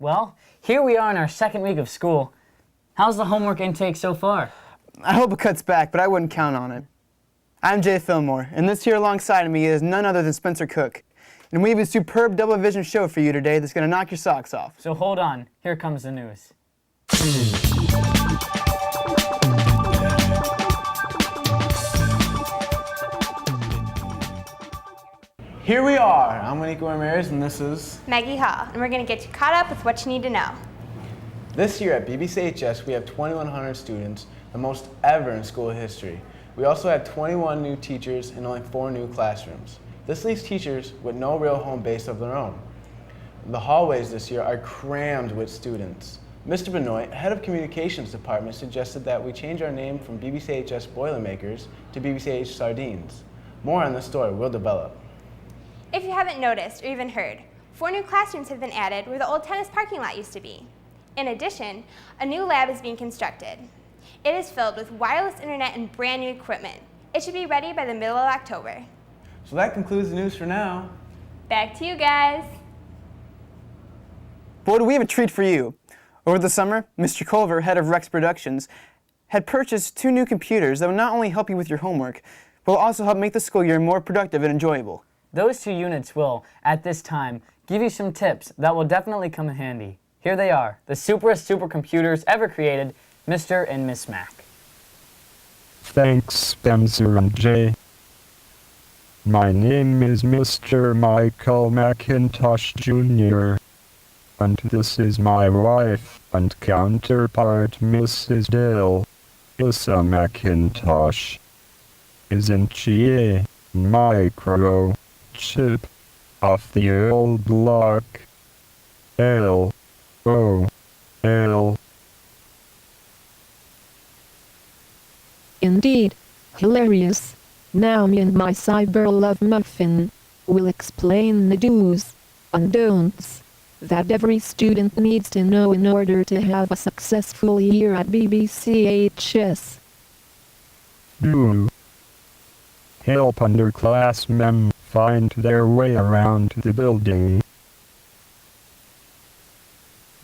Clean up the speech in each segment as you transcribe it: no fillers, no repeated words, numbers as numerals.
Well, here we are in our second week of school. How's the homework intake so far? I hope it cuts back, but I wouldn't count on it. I'm Jay Fillmore, and this here alongside of me is none other than Spencer Cook. And we have a superb double vision show for you today that's going to knock your socks off. So hold on, here comes the news. Here we are. I'm Monique Ramirez, and this is Maggie Hall, and we're going to get you caught up with what you need to know. This year at BBCHS, we have 2,100 students, the most ever in school history. We also have 21 new teachers and only 4 new classrooms. This leaves teachers with no real home base of their own. The hallways this year are crammed with students. Mr. Benoit, head of communications department, suggested that we change our name from BBCHS Boilermakers to BBCH Sardines. More on this story will develop. If you haven't noticed or even heard, 4 new classrooms have been added where the old tennis parking lot used to be. In addition, a new lab is being constructed. It is filled with wireless internet and brand new equipment. It should be ready by the middle of October. So that concludes the news for now. Back to you guys. Boy, do we have a treat for you. Over the summer, Mr. Culver, head of Rex Productions, had purchased 2 new computers that will not only help you with your homework, but will also help make the school year more productive and enjoyable. Those 2 units will, at this time, give you some tips that will definitely come in handy. Here they are, the superest supercomputers ever created, Mr. and Miss Mac. Thanks, Spencer and Jay. My name is Mr. Michael McIntosh Jr. And this is my wife and counterpart, Mrs. Dale, Issa McIntosh. Isn't she a micro chip off the old block? L-O-L. Indeed. Hilarious. Now me and my cyber love muffin will explain the do's and don'ts that every student needs to know in order to have a successful year at BBCHS. Do. Help underclassmen find their way around the building.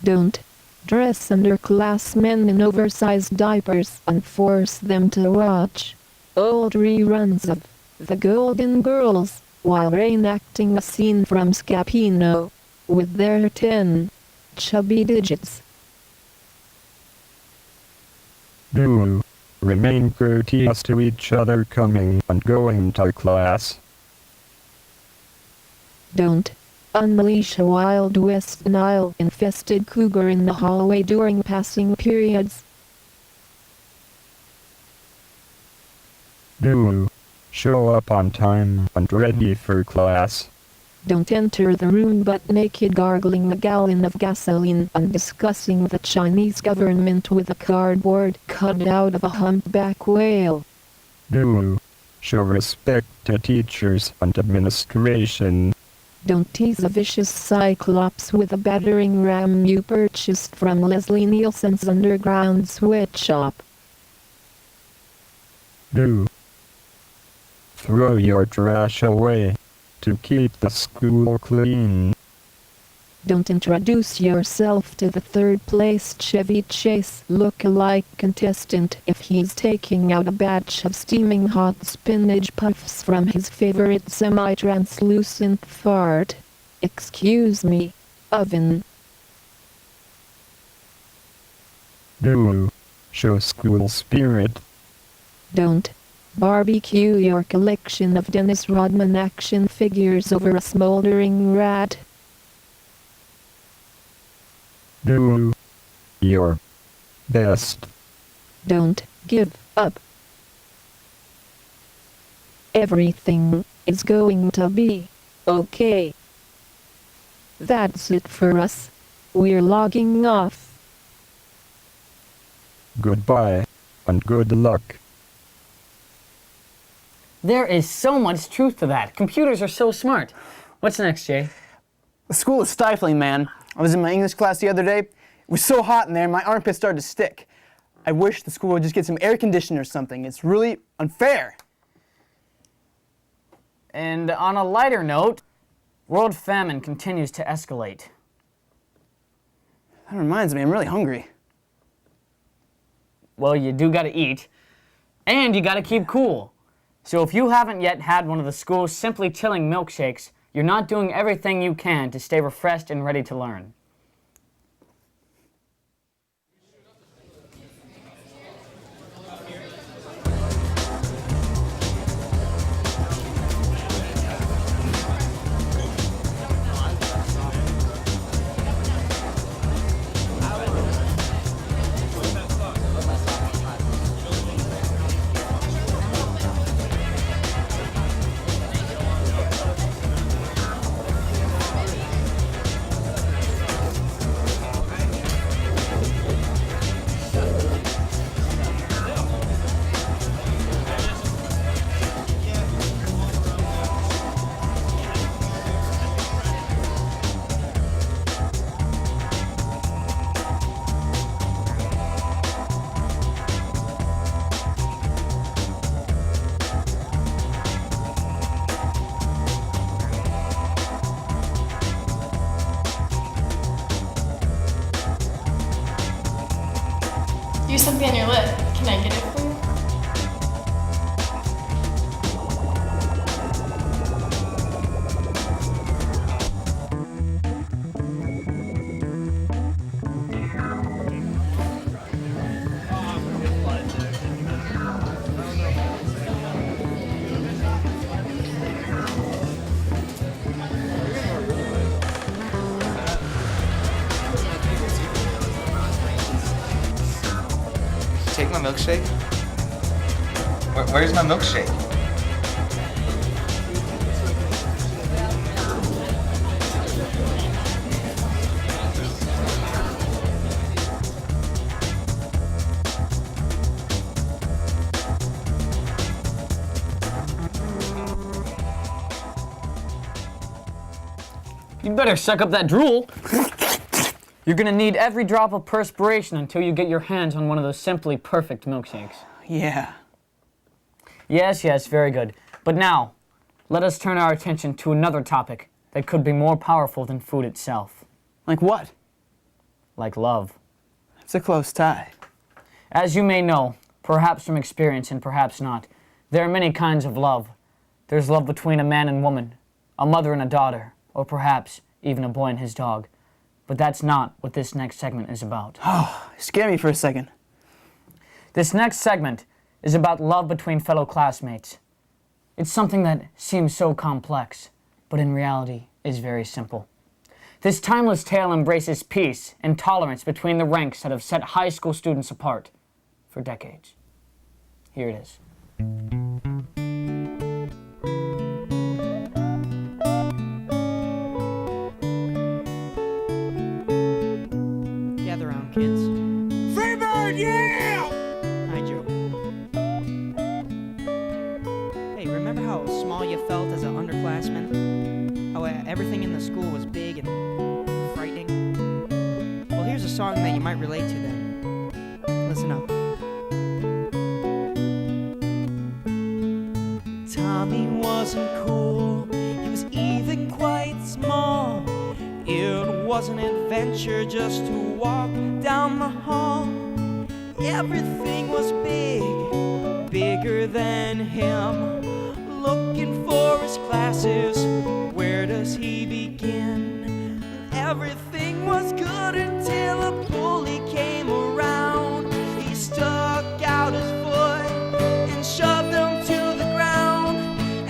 Don't. Dress underclassmen in oversized diapers and force them to watch old reruns of The Golden Girls while reenacting a scene from Scapino with their 10 chubby digits. Do. Remain courteous to each other coming and going to class. Don't. Unleash a Wild West Nile-infested cougar in the hallway during passing periods. Do. Show up on time and ready for class. Don't enter the room butt naked, gargling a gallon of gasoline and discussing the Chinese government with a cardboard cutout of a humpback whale. Do. Show respect to teachers and administration. Don't tease a vicious cyclops with a battering ram you purchased from Leslie Nielsen's underground sweatshop. Do. Throw your trash away to keep the school clean. Don't introduce yourself to the third-place Chevy Chase look-alike contestant if he's taking out a batch of steaming hot spinach puffs from his favorite semi-translucent fart. Excuse me, oven. Do. Show school spirit. Don't barbecue your collection of Dennis Rodman action figures over a smoldering rat. Do your best. Don't give up. Everything is going to be okay. That's it for us. We're logging off. Goodbye, and good luck. There is so much truth to that. Computers are so smart. What's next, Jay? The school is stifling, man. I was in my English class the other day. It was so hot in there, my armpits started to stick. I wish the school would just get some air conditioning or something. It's really unfair. And on a lighter note, world famine continues to escalate. That reminds me, I'm really hungry. Well, you do gotta eat, and you gotta keep cool. So if you haven't yet had one of the school's Simply Chilling milkshakes, you're not doing everything you can to stay refreshed and ready to learn. You have something on your lip. Can I get it for you? Take my milkshake? Where's my milkshake? You better suck up that drool. You're gonna need every drop of perspiration until you get your hands on one of those Simply Perfect milkshakes. Yeah. Yes, yes, very good. But now, let us turn our attention to another topic that could be more powerful than food itself. Like what? Like love. It's a close tie. As you may know, perhaps from experience and perhaps not, there are many kinds of love. There's love between a man and woman, a mother and a daughter, or perhaps even a boy and his dog. But that's not what this next segment is about. Oh, scare me for a second. This next segment is about love between fellow classmates. It's something that seems so complex, but in reality is very simple. This timeless tale embraces peace and tolerance between the ranks that have set high school students apart for decades. Here it is. Gather round, kids. Freebird, yeah! Hi, Joe. Hey, remember how small you felt as an underclassman? How everything in the school was big and frightening? Well, here's a song that you might relate to then. Listen up. Tommy wasn't cool, he was even quite small. It was an adventure just to walk down the hall. Everything was big, bigger than him. Looking for his classes, where does he begin? Everything was good until a bully came around. He stuck out his foot and shoved him to the ground.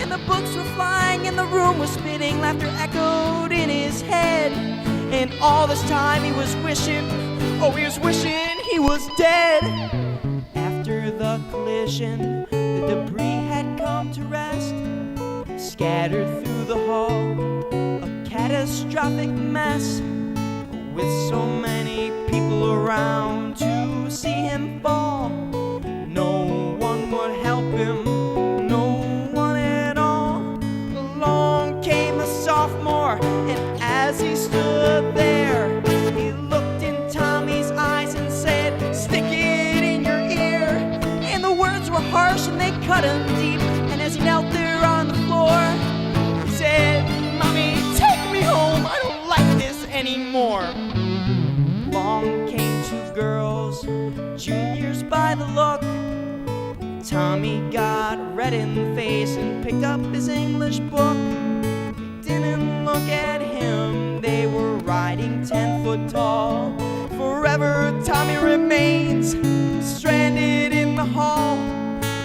And the books were flying and the room was spinning. Laughter echoed in his head. And all this time he was wishing, oh, he was wishing he was dead. After the collision, the debris had come to rest, scattered through the hall, a catastrophic mess, with so many people around to see him fall. No one would help him, no one at all. Along came a sophomore, and as he stood there, he looked in Tommy's eyes and said, "Stick it in your ear." And the words were harsh and they cut him deep. And as he knelt there on the floor, he said, "Mommy, take me home. I don't like this anymore." Long Tommy got red in the face and picked up his English book. They didn't look at him, they were riding 10 foot tall. Forever Tommy remains stranded in the hall.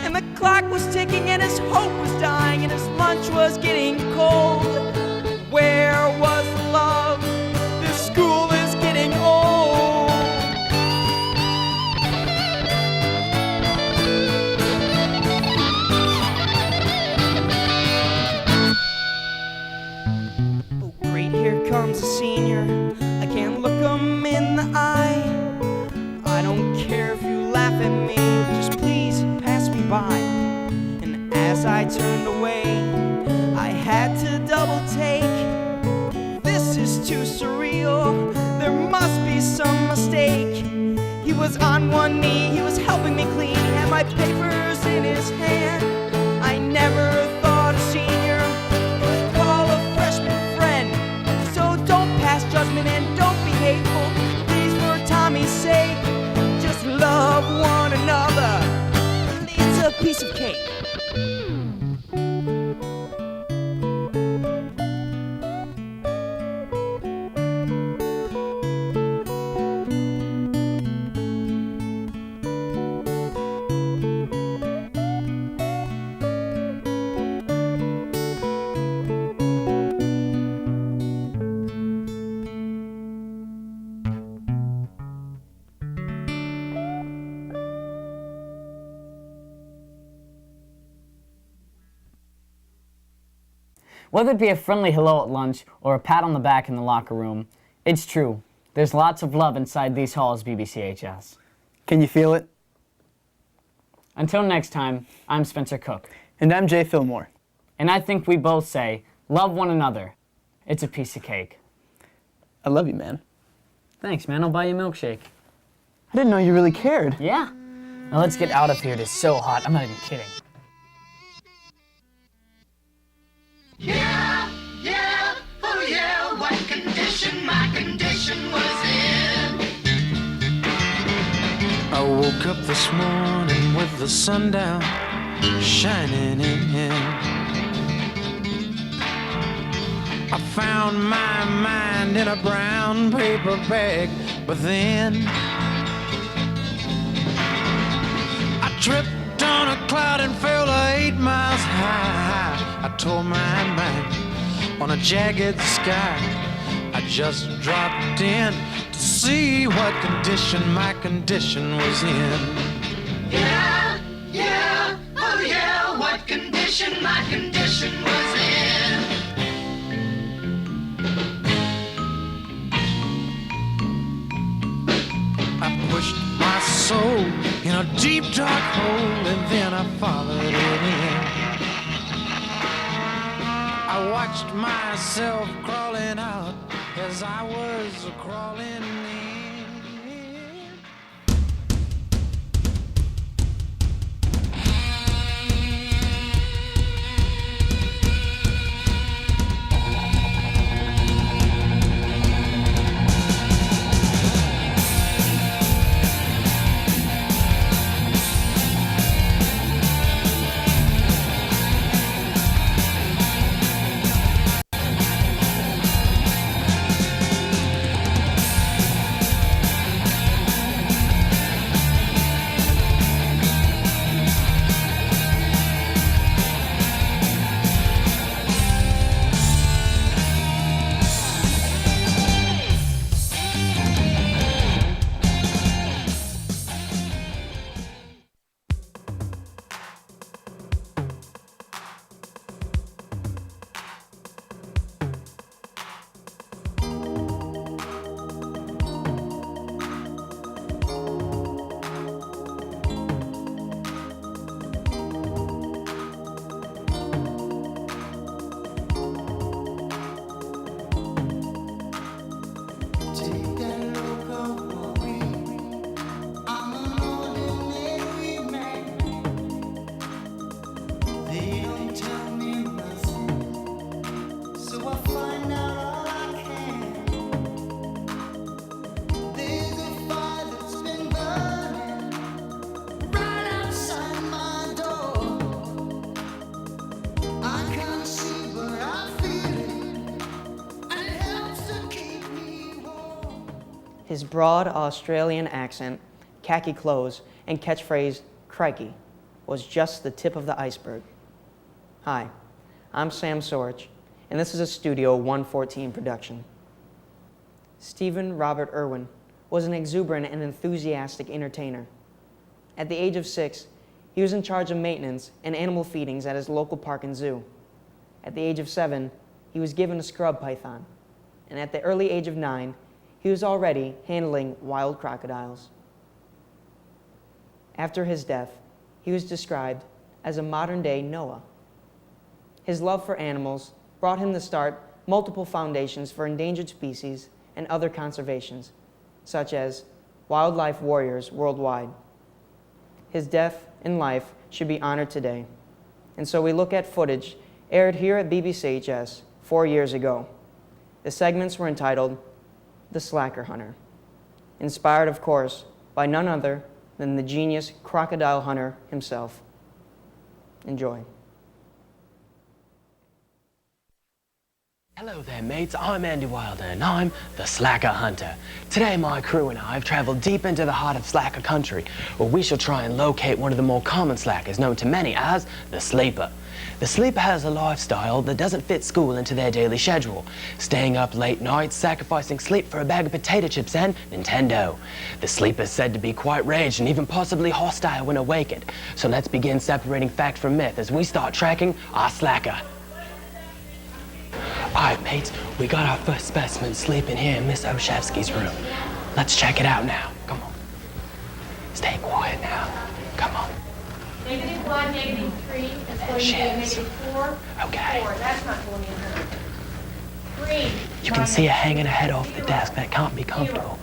And the clock was ticking and his hope was dying and his lunch was getting cold. Where was the love? This school is getting old. Oh great, here comes a senior. I can't look him in the eye. I don't care if you laugh at me, just please pass me by. And as I turned away, I had to double take. This is too surreal, there must be some mistake. He was on one knee, he was helping me clean, he had my papers in his hand. I never thought a senior would call a freshman friend. So don't pass judgment and don't be hateful, please, for Tommy's sake. Just love one another, it's a piece of cake. Whether it be a friendly hello at lunch or a pat on the back in the locker room, it's true. There's lots of love inside these halls, BBCHS. Can you feel it? Until next time, I'm Spencer Cook. And I'm Jay Fillmore. And I think we both say, love one another. It's a piece of cake. I love you, man. Thanks, man. I'll buy you a milkshake. I didn't know you really cared. Yeah. Now let's get out of here. It is so hot. I'm not even kidding. Yeah, yeah, oh yeah, what condition my condition was in. I woke up this morning with the sun down, shining in. I found my mind in a brown paper bag, but then I tripped on a cloud and fell 8 miles high. I tore my mind on a jagged sky. I just dropped in to see what condition my condition was in. Yeah, yeah, oh yeah, what condition my condition was in. I pushed my soul in a deep dark hole and then I followed it in. I watched myself crawling out as I was crawling in. broad Australian accent, khaki clothes, and catchphrase, "Crikey," was just the tip of the iceberg. Hi, I'm Sam Sorich, and this is a Studio 114 production. Stephen Robert Irwin was an exuberant and enthusiastic entertainer. At the age of 6, he was in charge of maintenance and animal feedings at his local park and zoo. At the age of 7, he was given a scrub python, and at the early age of 9, he was already handling wild crocodiles. After his death, he was described as a modern-day Noah. His love for animals brought him to start multiple foundations for endangered species and other conservations, such as Wildlife Warriors Worldwide. His death and life should be honored today, and so we look at footage aired here at BBCHS 4 years ago. The segments were entitled The Slacker Hunter, inspired, of course, by none other than the genius crocodile hunter himself. Enjoy. Hello there, mates. I'm Andy Wilder, and I'm the Slacker Hunter. Today, my crew and I have traveled deep into the heart of Slacker country, where we shall try and locate one of the more common slackers, known to many as the sleeper. The sleeper has a lifestyle that doesn't fit school into their daily schedule, staying up late nights, sacrificing sleep for a bag of potato chips and Nintendo. The sleeper is said to be quite raged and even possibly hostile when awakened. So let's begin separating fact from myth as we start tracking our slacker. Alright, mates, we got our first specimen sleeping here in Miss Oshevsky's room. Let's check it out now. Come on. Stay quiet now. Come on. -1, -3, that's going to be -4. Okay. 4, that's not going in there. 3. You can see her hanging her head off the desk. That can't be comfortable.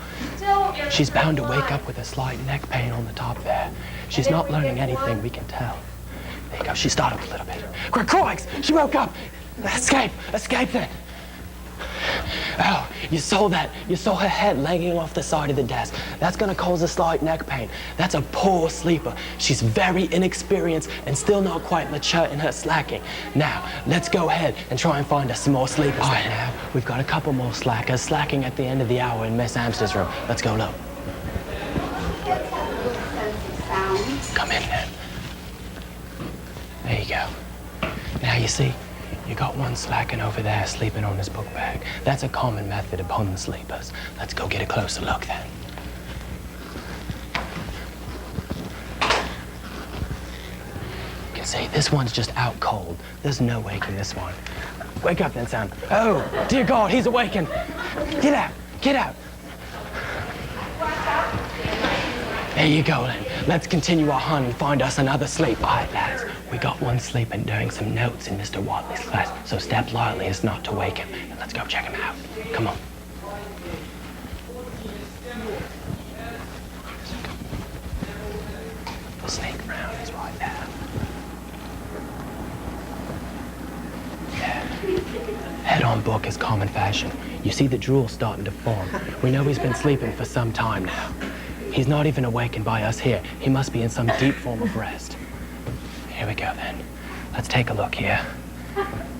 She's bound to wake up with a slight neck pain on the top there. She's not learning anything, we can tell. There you go, she startled a little bit. Crikes! She woke up! Escape! Escape then! Oh, you saw that. You saw her head hanging off the side of the desk. That's gonna cause a slight neck pain. That's a poor sleeper. She's very inexperienced and still not quite mature in her slacking. Now, let's go ahead and try and find us some more sleepers. All right, now, we've got a couple more slackers slacking at the end of the hour in Miss Amster's room. Let's go look. Come in then. There you go. Now you see, you got one slacking over there sleeping on his book bag. That's a common method of pun sleepers. Let's go get a closer look then. You can see this one's just out cold. There's no waking this one. Wake up then, Sam. Oh, dear God, he's awakened. Get out, get out. There you go then. Let's continue our hunt and find us another sleep. All right, lads. We got one sleeping doing some notes in Mr. Watley's class, so step lightly as not to wake him. And let's go check him out. Come on. The snake round is right there. Yeah. Head on book is common fashion. You see the drool starting to form. We know he's been sleeping for some time now. He's not even awakened by us here. He must be in some deep form of rest. Here we go then. Let's take a look here.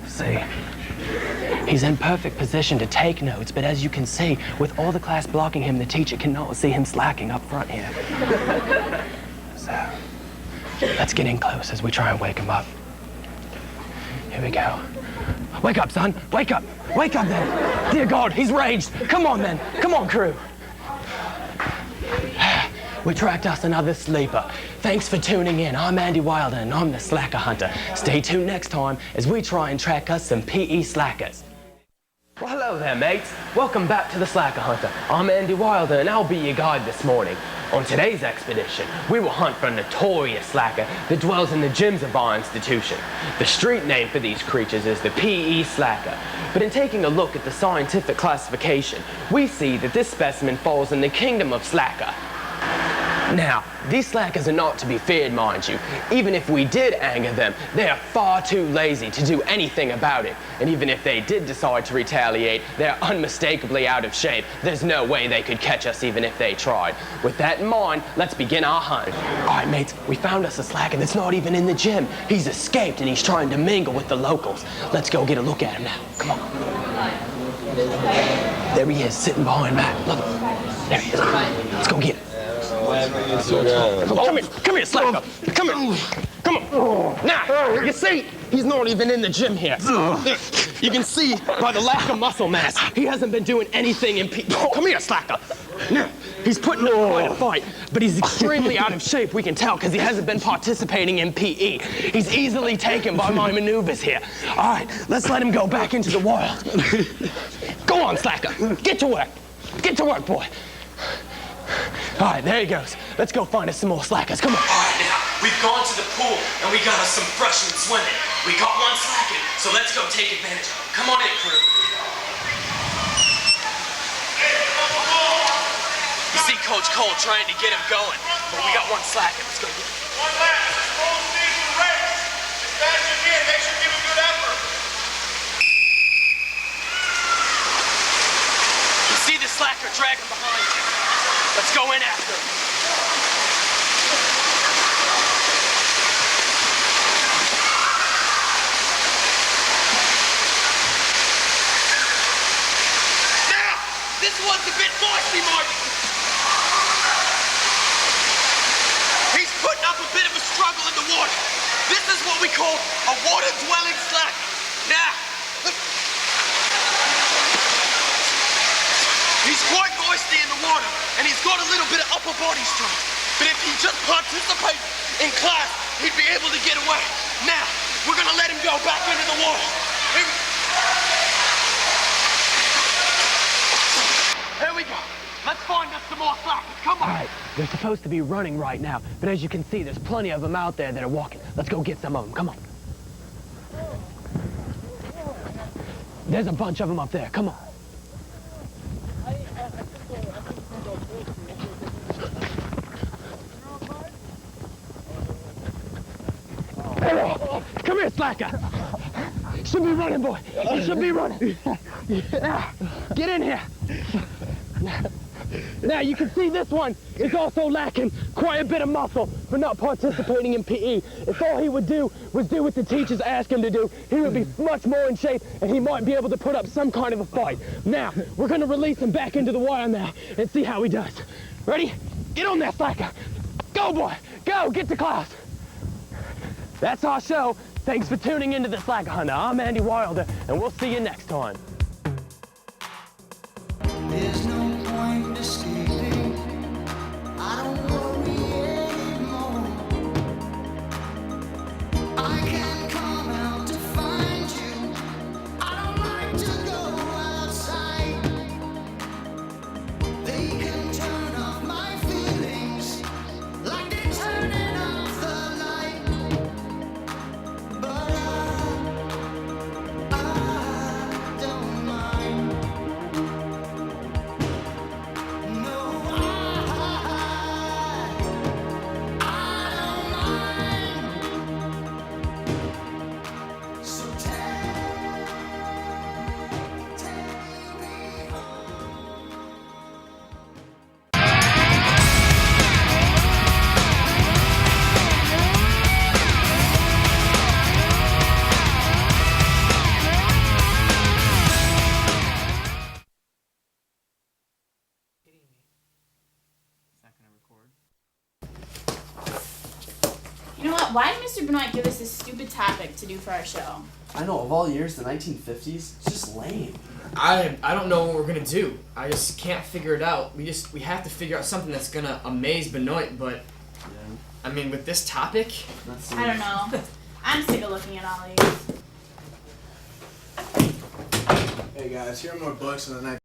See? He's in perfect position to take notes, but as you can see, with all the class blocking him, the teacher cannot see him slacking up front here. So, let's get in close as we try and wake him up. Here we go. Wake up, son! Wake up! Wake up then! Dear God, he's raged! Come on then! Come on, crew! We tracked us another sleeper. Thanks for tuning in. I'm Andy Wilder and I'm the Slacker Hunter. Stay tuned next time as we try and track us some PE slackers. Well, hello there, mates. Welcome back to the Slacker Hunter. I'm Andy Wilder and I'll be your guide this morning. On today's expedition, we will hunt for a notorious slacker that dwells in the gyms of our institution. The street name for these creatures is the PE slacker. But in taking a look at the scientific classification, we see that this specimen falls in the kingdom of slacker. Now, these slackers are not to be feared, mind you. Even if we did anger them, they are far too lazy to do anything about it. And even if they did decide to retaliate, they're unmistakably out of shape. There's no way they could catch us even if they tried. With that in mind, let's begin our hunt. All right, mates, we found us a slacker that's not even in the gym. He's escaped and he's trying to mingle with the locals. Let's go get a look at him now. Come on. There he is, sitting behind Matt. Look. There he is. Let's go get him. Come here, Slacker. Come here. Come on. Now, you see, he's not even in the gym here. You can see by the lack of muscle mass, he hasn't been doing anything in Come here, Slacker. Now, he's putting up quite a fight, but he's extremely out of shape, we can tell, because he hasn't been participating in PE. He's easily taken by my maneuvers here. All right, let's let him go back into the wild. Go on, Slacker. Get to work. Get to work, boy. All right, there he goes. Let's go find us some more slackers. Come on. All right, now, we've gone to the pool, and we got us some freshmen swimming. We got one slacking, so let's go take advantage of him. Come on in, crew. You see Coach Cole trying to get him going, but we got one slacking. Let's go get him. One last. It's a full season race. As fast as you can, make sure you give a good effort. You see the slacker dragging behind you. Let's go in after him. Now, this one's a bit feisty, Marty. He's putting up a bit of a struggle in the water. This is what we call a water-dwelling slacker. Now, he's quite feisty in the water, and he's got a little bit of upper body strength. But if he just participates in class, he'd be able to get away. Now, we're gonna let him go back into the water. Here we go. Let's find us some more slackers. Come on. All right, they're supposed to be running right now, but as you can see, there's plenty of them out there that are walking. Let's go get some of them. Come on. There's a bunch of them up there. Come on. Come here, slacker. Should be running, boy. You should be running. Now, get in here. Now, you can see this one is also lacking quite a bit of muscle for not participating in PE. If all he would do was do what the teachers ask him to do, he would be much more in shape and he might be able to put up some kind of a fight. Now, we're going to release him back into the wire now and see how he does. Ready? Get on there, slacker. Go, boy. Go. Get to class. That's our show. Thanks for tuning into the Slacker Hunter. I'm Andy Wilder, and we'll see you next time. There's no point escaping. I don't worry anymore. I can come out to find you. I don't like to go outside. They can turn off my feelings like they're turning off the light. But I don't mind. You know what? Why did Mr. Benoit give us this stupid topic to do for our show? I know, of all years, the 1950s, it's just lame. I don't know what we're gonna do. I just can't figure it out. We have to figure out something that's gonna amaze Benoit, but I mean with this topic, I don't know. I'm sick of looking at all these. Hey guys, here are more books on the